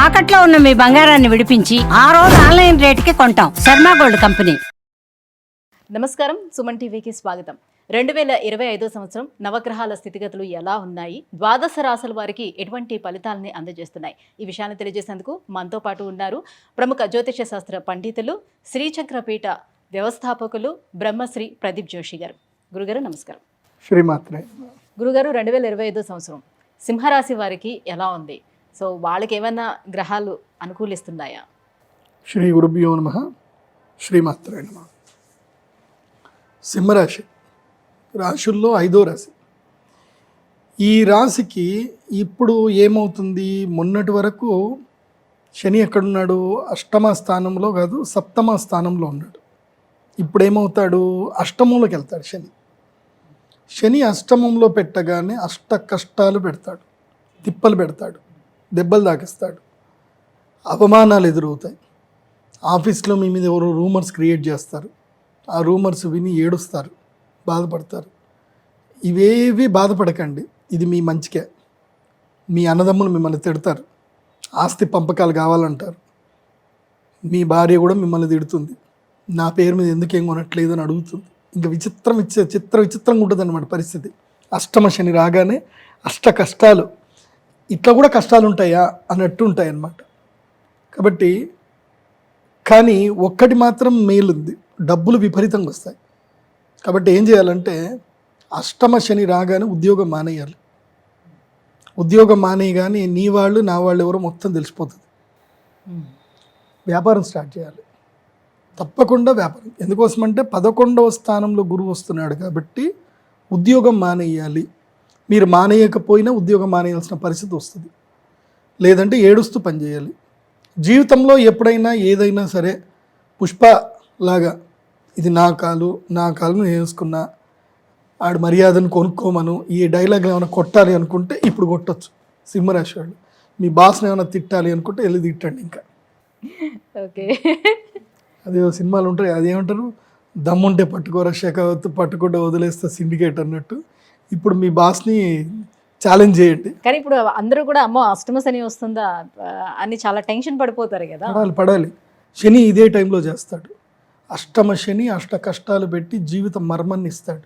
తాకట్లో ఉన్న మీ బంగారాన్ని విడిపించి ఆ రోజు ఆన్లైన్ రేటుకి కొంటాం. Sharma gold company. నమస్కారం, సుమన్ టీవీకి స్వాగతం. 2025 సంవత్సరం నవగ్రహాల స్థితిగతులు ఎలా ఉన్నాయి, ద్వాదశ రాశుల వారికి ఎటువంటి ఫలితాలని అందజేస్తున్నాయి, ఈ విషయాన్ని తెలియజేసేందుకు మనతో పాటు ఉన్నారు ప్రముఖ జ్యోతిష శాస్త్ర పండితులు, శ్రీచక్రపీఠ వ్యవస్థాపకులు బ్రహ్మశ్రీ ప్రదీప్ జోషి గారు. గురుగారు నమస్కారం. శ్రీమాత్రే. గురుగారు, 2025 సంవత్సరం సింహరాశి వారికి ఎలా ఉంది? సో వాళ్ళకి ఏమైనా గ్రహాలు అనుకూలిస్తున్నాయా? శ్రీ గురుభ్యో నమః. శ్రీమాత్రే నమః. సింహరాశి రాశుల్లో 5వ రాశి. ఈ రాశికి ఇప్పుడు ఏమవుతుంది, మొన్నటి వరకు శని ఎక్కడున్నాడు, అష్టమ స్థానంలో కాదు సప్తమ స్థానంలో ఉన్నాడు. ఇప్పుడు ఏమవుతాడు, అష్టమంలోకి వెళ్తాడు. శని అష్టమంలో పెట్టగానే అష్ట కష్టాలు పెడతాడు, తిప్పలు పెడతాడు, దెబ్బలు తాకిస్తాడు, అవమానాలు ఎదురవుతాయి. ఆఫీస్లో మీ మీద ఎవరో రూమర్స్ క్రియేట్ చేస్తారు, ఆ రూమర్స్ విని ఏడుస్తారు, బాధపడతారు. ఇవేవి బాధపడకండి, ఇది మీ మంచికే. మీ అన్నదమ్ములు మిమ్మల్ని తిడతారు, ఆస్తి పంపకాలు కావాలంటారు, మీ భార్య కూడా మిమ్మల్ని తిడుతుంది, నా పేరు మీద ఎందుకేం కొనట్లేదు అని అడుగుతుంది. ఇంకా విచిత్రంగా ఉంటుంది అన్నమాట పరిస్థితి. అష్టమ శని రాగానే అష్ట కష్టాలు, ఇట్లా కూడా కష్టాలు ఉంటాయా అన్నట్టు ఉంటాయి అన్నమాట. కాబట్టి కానీ ఒక్కటి మాత్రం మేలుంది, డబ్బులు విపరీతంగా వస్తాయి. కాబట్టి ఏం చేయాలంటే అష్టమ శని రాగానే ఉద్యోగం మానేయాలి. ఉద్యోగం మానేయగానే నీ వాళ్ళు నా వాళ్ళు ఎవరో మొత్తం తెలిసిపోతుంది. వ్యాపారం స్టార్ట్ చేయాలి, తప్పకుండా వ్యాపారం. ఎందుకోసమంటే 11వ స్థానంలో గురువు వస్తున్నాడు కాబట్టి ఉద్యోగం మానేయాలి. మీరు మానేయకపోయినా ఉద్యోగం మానేయాల్సిన పరిస్థితి వస్తుంది, లేదంటే ఏడుస్తూ పనిచేయాలి. జీవితంలో ఎప్పుడైనా ఏదైనా సరే పుష్పలాగా ఇది నా కాలు నేను వేసుకున్నా, ఆడు మర్యాదను కొనుక్కోమను, ఈ డైలాగ్ ఏమైనా కొట్టాలి అనుకుంటే ఇప్పుడు కొట్టచ్చు. సింహరాశి వాళ్ళు మీ బాస్ని ఏమైనా తిట్టాలి అనుకుంటే వెళ్ళి తిట్టండి. ఇంకా ఓకే, అదే సినిమాలు ఉంటాయి, అదేమంటారు, దమ్ముంటే పట్టుకోరా షెకావత్, పట్టుకుంటే వదిలేస్తే సిండికేట్ అన్నట్టు. ఇప్పుడు మీ బాస్ని ఛాలెంజ్ చేయండి. కానీ ఇప్పుడు అందరూ కూడా అమ్మో అష్టమ శని వస్తుందా అని చాలా టెన్షన్ పడిపోతారు కదా. పడాలి. శని ఇదే టైంలో చేస్తాడు. అష్టమ శని అష్ట కష్టాలు పెట్టి జీవిత మర్మాన్ని ఇస్తాడు,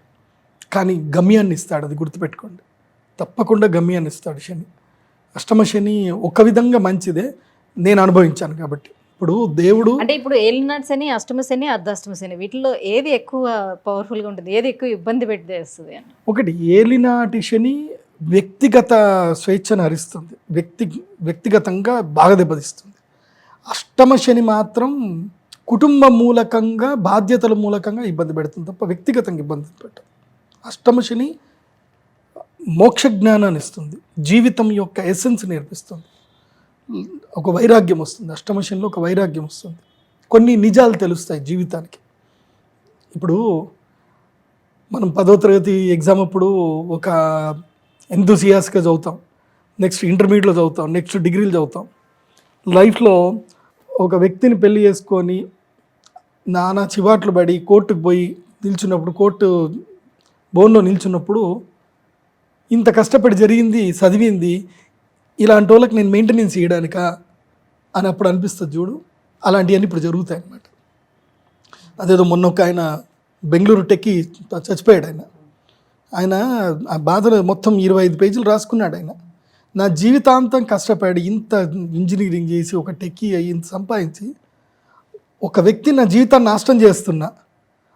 కానీ గమ్యాన్ని ఇస్తాడు. అది గుర్తుపెట్టుకోండి, తప్పకుండా గమ్యాన్ని ఇస్తాడు శని. అష్టమ శని ఒక విధంగా మంచిదే, నేను అనుభవించాను కాబట్టి. ఇప్పుడు దేవుడు అంటే ఇప్పుడు ఏలినాటి శని, అష్టమ శని, అర్ధాష్టమ శని, వీటిలో ఏది ఎక్కువ పవర్ఫుల్గా ఉంటుంది, ఏది ఎక్కువ ఇబ్బంది పెట్టేస్తుంది అని? ఒకటి, ఏలినాటి శని వ్యక్తిగత స్వేచ్ఛను హరిస్తుంది, వ్యక్తిగతంగా బాగా దెబ్బతీస్తుంది. అష్టమ శని మాత్రం కుటుంబ మూలకంగా, బాధ్యతల మూలకంగా ఇబ్బంది పెడుతుంది తప్ప వ్యక్తిగతంగా ఇబ్బంది పెట్టదు. అష్టమ శని మోక్ష జ్ఞానాన్ని ఇస్తుంది, జీవితం యొక్క ఎసెన్స్ నేర్పిస్తుంది, ఒక వైరాగ్యం వస్తుంది. అష్టమ శనిలో ఒక వైరాగ్యం వస్తుంది, కొన్ని నిజాలు తెలుస్తాయి జీవితానికి. ఇప్పుడు మనం 10వ తరగతి ఎగ్జామ్ అప్పుడు ఒక ఎంతూసియాస్గా చదువుతాం, నెక్స్ట్ ఇంటర్మీడియట్లో చదువుతాం, నెక్స్ట్ డిగ్రీలు చదువుతాం. లైఫ్లో ఒక వ్యక్తిని పెళ్లి చేసుకొని నానా చివాట్లు పడి కోర్టుకు పోయి నిల్చున్నప్పుడు, కోర్టు బోన్లో నిల్చున్నప్పుడు ఇంత కష్టపడి జరిగింది, చదివింది, ఇలాంటి వాళ్ళకి నేను మెయింటెనెన్స్ చేయడానికా అని అప్పుడు అనిపిస్తుంది చూడు. అలాంటివన్నీ ఇప్పుడు జరుగుతాయి అన్నమాట. అదేదో మొన్న ఒక ఆయన బెంగళూరు టెక్కి చచ్చిపోయాడు. ఆయన ఆ బాధలు మొత్తం 25 పేజీలు రాసుకున్నాడు. ఆయన నా జీవితాంతం కష్టపడి ఇంత ఇంజనీరింగ్ చేసి ఒక టెక్కి అయ్యి ఇంత సంపాదించి ఒక వ్యక్తి నా జీవితాన్ని నాశనం చేస్తున్నా,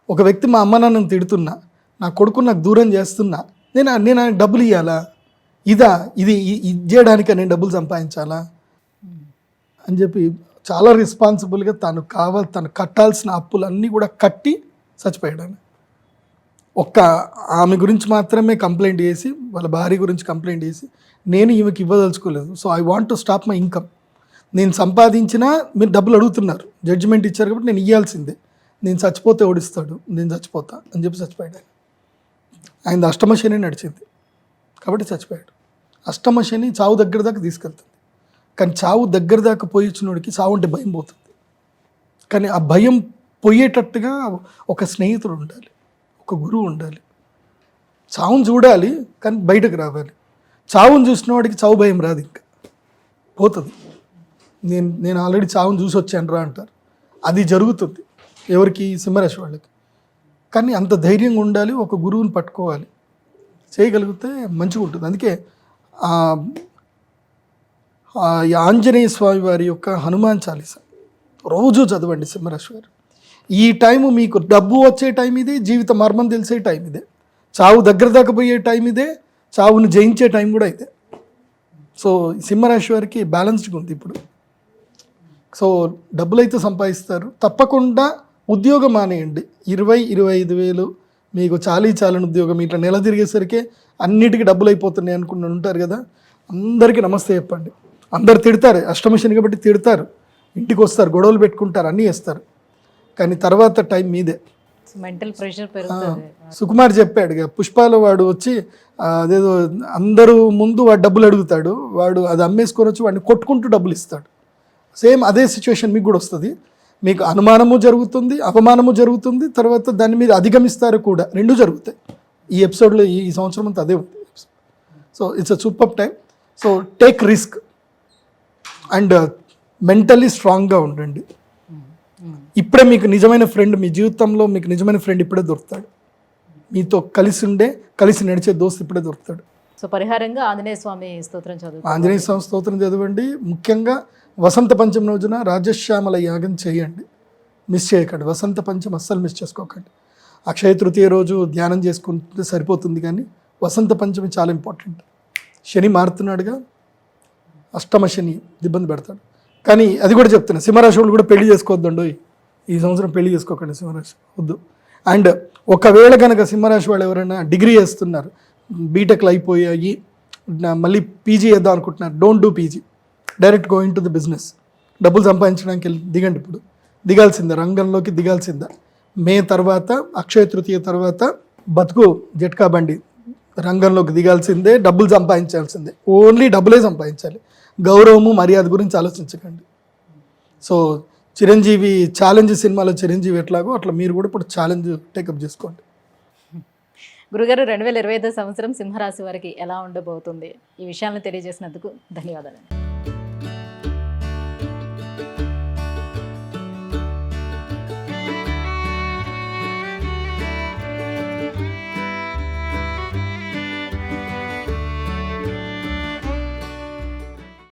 ఒక వ్యక్తి మా అమ్మ నాన్నని తిడుతున్నా, నా కొడుకు నాకు దూరం చేస్తున్నా, నేను ఆయనకు డబ్బులు ఇవ్వాలా, ఇది చేయడానికి నేను డబ్బులు సంపాదించాలా అని చెప్పి చాలా రెస్పాన్సిబుల్గా తను కట్టాల్సిన అప్పులన్నీ కూడా కట్టి చచ్చిపోయాడు. ఒక్క ఆమె గురించి మాత్రమే కంప్లైంట్ చేసి, వాళ్ళ భార్య గురించి కంప్లైంట్ చేసి, నేను ఈమెకి ఇవ్వదలుచుకోలేదు, so I want to stop my income, నేను సంపాదించినా మీరు డబ్బులు అడుగుతున్నారు, జడ్జిమెంట్ ఇచ్చారు కాబట్టి నేను ఇవ్వాల్సిందే, నేను చచ్చిపోతే ఓడిస్తాడు, నేను చచ్చిపోతా అని చెప్పి చచ్చిపోయాడు. ఆయన అష్టమ శని నడిచింది కాబట్టి చచ్చిపోయాడు. అష్టమ శని చావు దగ్గర దాకా తీసుకెళ్తుంది, కానీ చావు దగ్గర దాకా పోయిచ్చినోడికి చావు అంటే భయం పోతుంది. కానీ ఆ భయం పోయేటట్టుగా ఒక స్నేహితుడు ఉండాలి, ఒక గురువు ఉండాలి. చావును చూడాలి కానీ బయటకు రావాలి. చావును చూసిన వాడికి చావు భయం రాదు, ఇంకా పోతుంది. నేను ఆల్రెడీ చావును చూసి వచ్చాను రా అంటారు. అది జరుగుతుంది ఎవరికి? సింహరాశి వాళ్ళకి. కానీ అంత ధైర్యంగా ఉండాలి, ఒక గురువుని పట్టుకోవాలి, చేయగలిగితే మంచిగా ఉంటుంది. అందుకే ఈ ఆంజనేయ స్వామి వారి యొక్క హనుమాన్ చాలీస రోజు చదవండి సింహరాశి వారు. ఈ టైము మీకు డబ్బు వచ్చే టైం ఇదే, జీవిత మర్మం తెలిసే టైం ఇదే, చావు దగ్గర దాకా పోయే టైం ఇదే, చావును జయించే టైం కూడా ఇదే. సో సింహరాశి వారికి బ్యాలెన్స్డ్గా ఉంది ఇప్పుడు. సో డబ్బులు అయితే సంపాదిస్తారు. తప్పకుండా ఉద్యోగం మానేయండి. 20-25 వేలు మీకు చాలని ఉద్యోగం ఇట్లా నెల తిరిగేసరికి అన్నిటికీ డబ్బులు అయిపోతున్నాయి అనుకుని ఉంటారు కదా, అందరికీ నమస్తే చెప్పండి. అందరు తిడతారు, అష్టమశని కాబట్టి తిడతారు, ఇంటికి వస్తారు, గొడవలు పెట్టుకుంటారు, అన్నీ చేస్తారు. కానీ తర్వాత టైం మీదే. మెంటల్ ప్రెషర్ పెరుగుతుంది. సుకుమార్ చెప్పాడు ఇక పుష్పాలో వాడు వచ్చి అదేదో అందరూ ముందు వాడు డబ్బులు అడుగుతాడు, వాడు అది అమ్మేసుకొని వచ్చి వాడిని కొట్టుకుంటూ డబ్బులు ఇస్తాడు. సేమ్ అదే సిచ్యువేషన్ మీకు కూడా వస్తుంది. మీకు అనుమానము జరుగుతుంది, అవమానము జరుగుతుంది, తర్వాత దాన్ని మీరు అధిగమిస్తారు కూడా, రెండు జరుగుతాయి. ఈ ఎపిసోడ్లో ఈ సంవత్సరం అంతా అదే ఉంది. So it's a super time. So take risk and mentally స్ట్రాంగ్గా ఉండండి. ఇప్పుడే మీకు నిజమైన ఫ్రెండ్, మీ జీవితంలో మీకు నిజమైన ఫ్రెండ్ ఇప్పుడే దొరుకుతాడు. మీతో కలిసి నడిచే దోస్తు ఇప్పుడే దొరుకుతాడు. సో పరిహారంగా ఆంజనేయ స్వామి స్తోత్రం చదువు. ఆంజనేయ స్వామి స్తోత్రం చదవండి. ముఖ్యంగా వసంత పంచమి రోజున రాజశ్యామల యాగం చేయండి, మిస్ చేయకండి. వసంత పంచమి అస్సలు మిస్ చేసుకోకండి. అక్షయ తృతీయ రోజు ధ్యానం చేసుకుంటే సరిపోతుంది, కానీ వసంత పంచమి చాలా ఇంపార్టెంట్. శని మారుతున్నాడుగా, అష్టమ శని ఇబ్బంది పెడతాడు. కానీ అది కూడా చెప్తున్నా, సింహరాశి వాళ్ళు కూడా పెళ్లి చేసుకోవద్దండి. ఈ సంవత్సరం పెళ్లి చేసుకోకండి సింహరాశి, వద్దు. అండ్ ఒకవేళ కనుక సింహరాశి వాళ్ళు ఎవరైనా డిగ్రీ చేస్తున్నారు, బీటెక్లు అయిపోయాయి, మళ్ళీ పీజీ చేద్దాం అనుకుంటున్నారు, don't do PG, direct go in to the business. డబ్బులు సంపాదించడానికి దిగండి, ఇప్పుడు దిగాల్సిందే, రంగంలోకి దిగాల్సిందే. మే తర్వాత, అక్షయ తృతీయ తర్వాత బతుకు జట్కా బండి, రంగంలోకి దిగాల్సిందే, డబ్బులు సంపాదించాల్సిందే, ఓన్లీ డబ్బులే సంపాదించాలి. గౌరవము మర్యాద గురించి ఆలోచించకండి. సో చిరంజీవి ఛాలెంజ్ సినిమాలో చిరంజీవి ఎట్లాగో అట్లా మీరు కూడా ఇప్పుడు ఛాలెంజ్ టేకప్ చేసుకోండి. గురుగారు, 2025 సంవత్సరం సింహరాశి వారికి ఎలా ఉండబోతుంది? ఈ విషయాలను తెలియజేసినందుకు ధన్యవాదాలు.